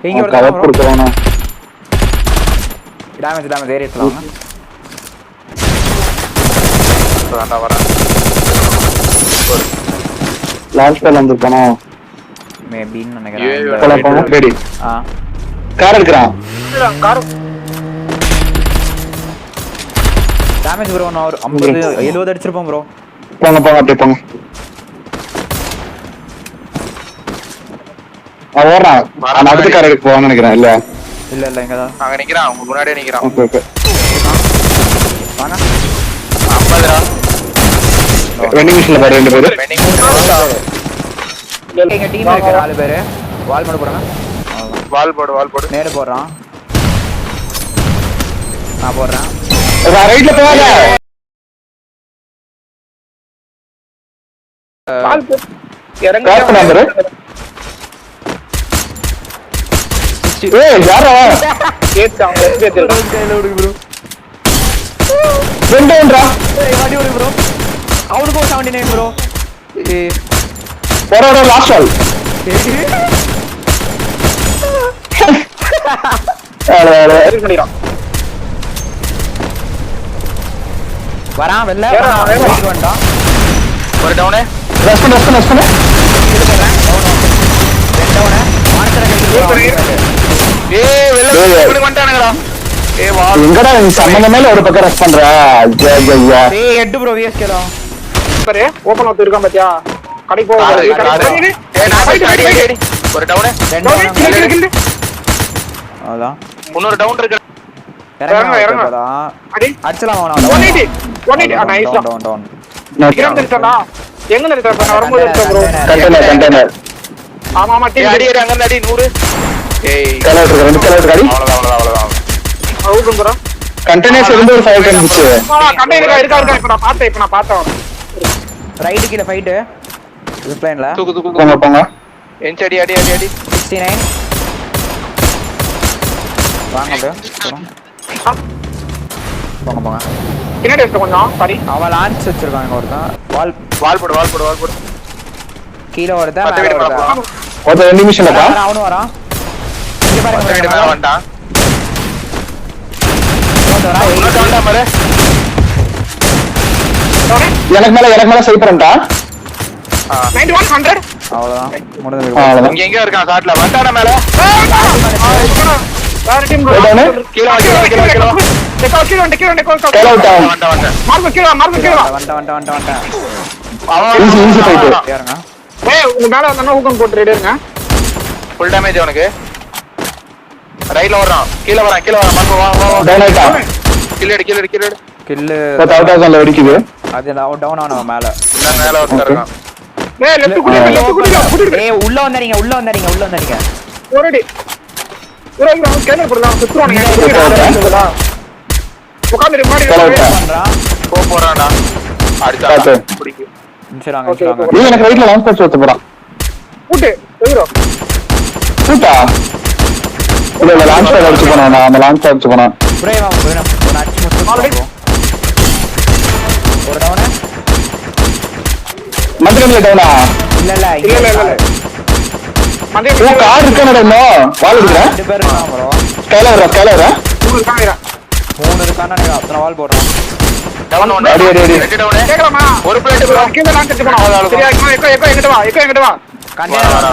இங்க ஒரு cover கொடுக்கறானே. Damage ஏறிடலாம். வேண்டாம் வரேன். லாஸ்ட் பேல் வந்திருக்கானோ மேபின்னு நினைக்கிறேன். போலாம் ரெடி. கார் எடுக்கறான். கார் டேமேஜ் ப்ரோ நான் ஒரு 50 70 அடிச்சிருப்போம் ப்ரோ. போங்க அப்படியே போங்க. ஓடுறான். நான் அடுத்த கார் எடுக்க போவான்னு நினைக்கிறேன். இல்ல இங்கதான் அங்க நிக்கிறான். உங்க முன்னாடியே நிக்கிறான். ஓகே வாங்க. 50 வெண்டிங் மிஷின்ல பாரு ரெண்டு பேரு. எங்க டீம் இருக்கு 4 பேரு. வால் பண்ண போறாங்க. வால் போடு. நேரா போறான். நான் போறேன். ரைட்ல போவாத. வால் இறங்க நம்பர். ஏய் யாரா? கேட்காங்க. கையில ஓடுங்க ப்ரோ. ரெண்டுன்றா. ஏய் வாடி ஓடு ப்ரோ. அவனுக்கு 79 ப்ரோ. ஏய் போறோட லாஸ்ட் ஆல். எரிக் பண்ணிரான். வரான் வெல்ல வந்தான். ஒரு டவுன். ரெஸ்ட் பண்ணு. இது போறேன். டவுன். மான்ஸ்டர் கையில. ஏய் வெல்ல இப்படி வந்துட்டானுங்கடா. ஏய் வால் எங்கடா நீ சம்பந்தமே ஒரு பக்கம் ரெஸ்ட் பண்ற. ஐயா ஏய் ஹெட் ப்ரோ விஎஸ்கேலாம். பாரு ஓபன் ஆத்து இருக்கான் பாத்தியா? கடை போ. ஏய் நான் அடி. ஒரு டவுன். ரெண்டு அதான். இன்னொரு டவுன் இருக்கு. இறங்க. அடி. அடிச்சலாம் அவன. 180 நைஸ் டவுன். கிராம் தெரிச்சனா? எங்க நிறுத்த நான் வரும்போது எடுத்த ப்ரோ. கண்டெய்னர். ஆமா டீம் அடி அங்க அடி 100. ஏய் கலர் ரெண்டு கலர் காடி. அவ்வளவுதான். அவுக்கும் ப்ரோ. கண்டெய்னர்ஸ் இருந்து ஒரு ஃபைல் இருந்துச்சு. கண்டெய்னர் இருக்கா இப்ப நான் பார்த்தேன். ரைட் கீழ ஃபைட். இது பிளேன்ல. தூக்கு போங்க. என்ச் அடி 69. வாங்க ப்ரோ. போங்க. பின்னாடி எடுத்து கொஞ்சம் சாரி. அவன் லான்ச் வச்சிருக்காங்க ஒருத்தன். வால் போடு. கீழ ஒருத்தன் மேல ஒருத்தன். ஒரு ரெண்டு நிமிஷம்லடா. அவனும் வரான். இங்க பாருங்க மேல வந்துட்டான். வந்துடா. பாரு. எனக்கு மேல சைப்பரண்டா. 91 100. அவ்வளவுதான். அவ்வளவுதான். இங்க எங்க இருக்கான் காட்ல வந்தான மேல. வேற டீம் கீழ வந்துட்டான். Easy fight. யாருங்க? ஏய் உங்க மேல வந்தா ஊக்கம் போட்டு ரெடிங்க. ஃபுல் டேமேஜ் அவனுக்கு. ரைட்ல வரான். கீழ வரான். வா. டவுன் ஆயிட்டா. கீழ எடு. கில்லு 1000 வெடிக்குது. அது டவுன் ஆனவன் மேல. இன்னும் மேல ஒருத்தர் இருக்கான். ஏய் லெஃப்ட் குடி ஏய் உள்ள வந்தறீங்க ஒரேடி ஒரேடி ஸ்கேனர் போடலாம் சுத்துறானுங்க உட்கார்ந்து மாடி பண்றான் போறான்டா அடிச்சா பிடிக்கு இன்ஷராங்க நீ எனக்கு ரைட்ல லான்ச் பேட்ச் வச்சு போறான் கூட்டு எதிரோ கூட்டா இல்ல லான்ச் பேட்ச் அடிச்சு போனா நான் லான்ச் பேட்ச் போனா பிரேவா ஒரு அடிச்சு முடிச்சு ஒரு டவுன் மந்திரம்ல டவுனா இல்ல மண்டே ஓ கார் இருக்கனடா இன்னும் வால் எடுக்கறேன் ரெண்டு பேர் இருக்காங்க ப்ரோ ஸ்கைலர் மூணு காமிரா மூணு இருக்கானே அத்தனை வால் போடுறான் டவுன் ஒன்னு ரெடி ரெண்டு டவுன் கேக்குறமா ஒரு பிளேட் ப்ரோ கீழ லான்ச் பண்ணு சரியா எக்கோ எங்கிட்ட வா கண்டேனர்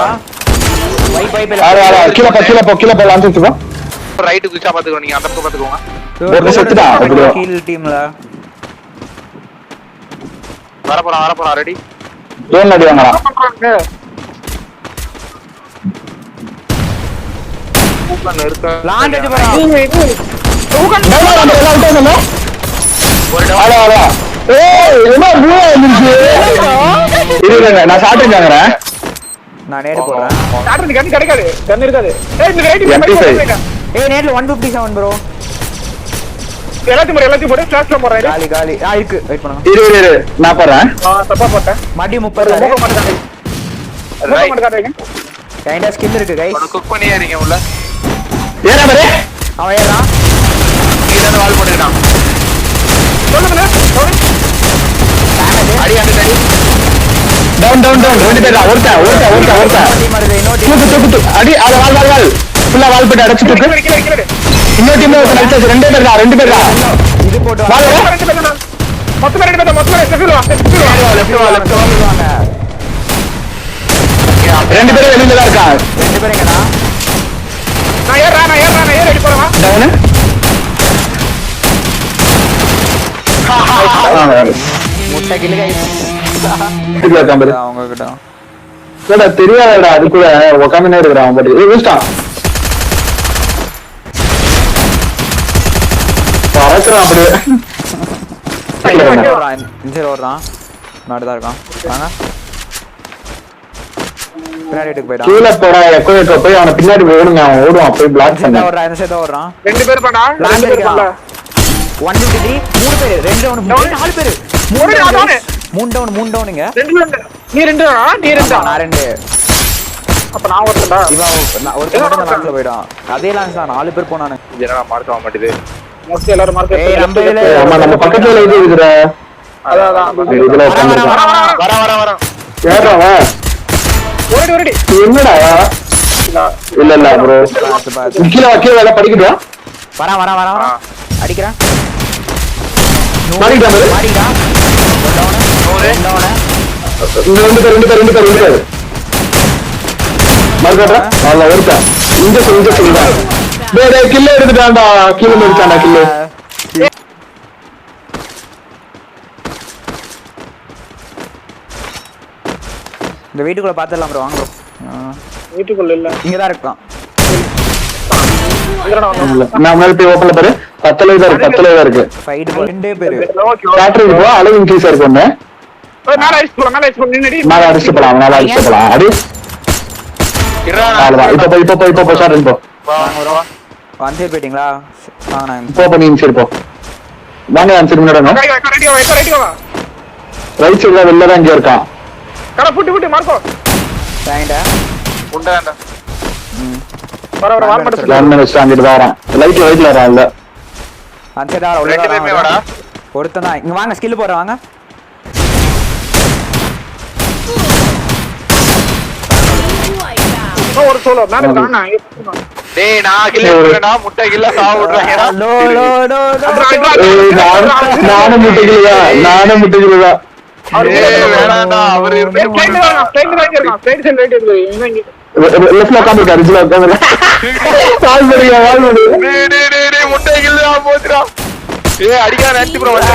வைப் ஆ கீழ போ லான்ச் வச்சு போ ரைட் குச்சா பாத்துக்கோ நீங்க அந்த பக்கம் பாத்துக்கோங்க ஒரு செத்துடா அப்படியே கீழ் டீம்ல வரப்போறான் ரெடி ஜோன் அடி வாங்கடா கூப்பன் இருக்க லாண்ட் அடி போறான் டவுன் எல்லாம் விட்டானே ஒரு டவுன் ஆளா ஏய் என்ன ப்ளூ வந்துச்சு இருங்க நான் ஷாட் வாங்குறேன் நான் நேரா போறேன் டாக்டர் கண்ணு கிடைக்காது கண்ணு இருக்காது ஏய் இந்த ரைட் ஏய் நேர்ல 157 ப்ரோ எல்லாத்தையும் போடு ஃபிளாஷ்ல போறேன் காலி இருக்கு வெயிட் பண்ணுங்க இரு நான் போறேன் தப்பா போட்டேன் மடி 30 மூக்க மாட்டேங்க மூக்க மாட்டேங்க கைண்டா ஸ்கில் இருக்கு गाइस ஒரு குக் பண்ணி ஏறிங்க உள்ள ஏறா பாரு அவன் ஏறான் கீழ இருந்து வால் போட்டுட்டான் சொல்லுங்க அடி அந்த அடி டவுன் டவுன் டவுன் ரெண்டு பேர் ஒருத்தன் டீம் வருது இன்னொரு தூக்கு டீம் தூக்கு தூக்கு அடி அது வால் ஃபுல்லா வால் போட்டு அடைச்சு தூக்கு கீழே இன்னொரு டீம்ல ஒருத்தன் அடிச்சாச்சு ரெண்டு பேர் தான் இது போட்டு வால் ரெண்டு பேர் தான் மொத்தம் ரெண்டு பேர் மொத்தம் லெஃப்ட் வா வாங்க ரெண்டு பேரும் வெளியில தான் இருக்கான் ரெண்டு பேரும் எங்கடா நான் ஏற அடி போறவா டவுனு முட்டை கிளுகை அவங்க கிட்ட தெரியாதடா அது கூட உக்காந்துனே இருக்கிறான் அவன் படி வீஸ்டான் பறக்குறான் அப்படியே இன்சைட் ஓடுறான் நாடுதான் இருக்கான் வாங்க பின்னாடி வீட்டுக்கு போயிட்டான் கீழே போடா எக்கோ போய் அவனை பின்னாடி போடுங்க அவன் ஓடுவான் போய் பிளாக் பண்ண ஓடுறான் இந்த சைடு ஓடுறான் ரெண்டு பேர் பண்ணா லாண்ட் இருக்கான் 153 மூணு பேர் ரெண்டு டவுன் நாலு பேர் மூணு டவுனுங்க ரெண்டு பேர் நீ ரெண்டு நான் ரெண்டு அப்ப நான் ஒருத்தன்டா இவன் ஒருத்தன் மட்டும் லாஸ்ட்ல போயிடான் அதே லாஸ்ட் தான் நாலு பேர் போனானு என்னடா மார்க் ஆக மாட்டேது மொத்தம் எல்லாரும் ஏய் நம்ம மார்க்கெட் இதுல ஆமா நம்ம பக்கத்துல இது இருக்குற அதான் இதுல உட்கார்ந்திருக்கான் வர ஏறாவா ஓடி என்னடா இல்ல ப்ரோ கீழே வேலை படிக்கட்டும் வரான் அடிக்கிறான் மாறிட்டான் பாரு. மாறிட்டான் ரெண்டு பேர் மறுக்கட்டா நல்லா ஒருத்தன் இங்க சொல்லுதான் டேய் கில்ல எடுத்துட்டான்டா கீழே எடுத்தான்டா கில்லு இந்த வீட்டுக்குள்ள பாத்துடலாம் ப்ரோ வாங்க ப்ரோ வீட்டுக்குள்ள இல்ல இங்கதான் இருக்கான் நான் மேல போய் ஓப்பன்ல பாரு 10 தான் இருக்கு ஃபைட் ரெண்டே பேரு பேட்டரி போ அளவு இன்க்ரீஸ் இருக்கு ஒண்ணு மேல ஐஸ் போலாம் நின்னடி மேல அடிச்சு போலாம் அடி அவ்வளவுதான் இப்போ போ ஷாட் போ ஒன் சைடு போயிட்டீங்களா வாங்க நான் போ பண்ணி இன்சைட் போ வாங்க ஆன்சர் முன்னாடி ரெடி வா ரைட் சைடுல வெளில தான் இங்க இருக்கான் கட புட்டி மார்க்கோ வாங்கிட்டா உண்டாண்டா வர வால் மட்டும் ரன் பண்ணி அங்கிட்டு வரேன் லைட்ல வரான் இல்ல அந்த சைடு ரெண்டு பேருமே வாடா ஒருத்தன் தான் இங்க வாங்க ஸ்கில் போடுற வாங்க ஒரு சோலோ மேல காணா டேய் நான் கில்ல போறேனா முட்டை கில்ல சாவுடுறாங்கடா நோ நோ நோ நானும் முட்டுகிறதா வேணாம்டா அவர் இருந்து லெஃப்ட்ல உட்கார்ந்து ரிஜ்ல உட்கார்ந்து வால் டேய் முட்டை கில்ல போச்சுடா ஏய் அடிக்க நட்டி ப்ரோ வந்து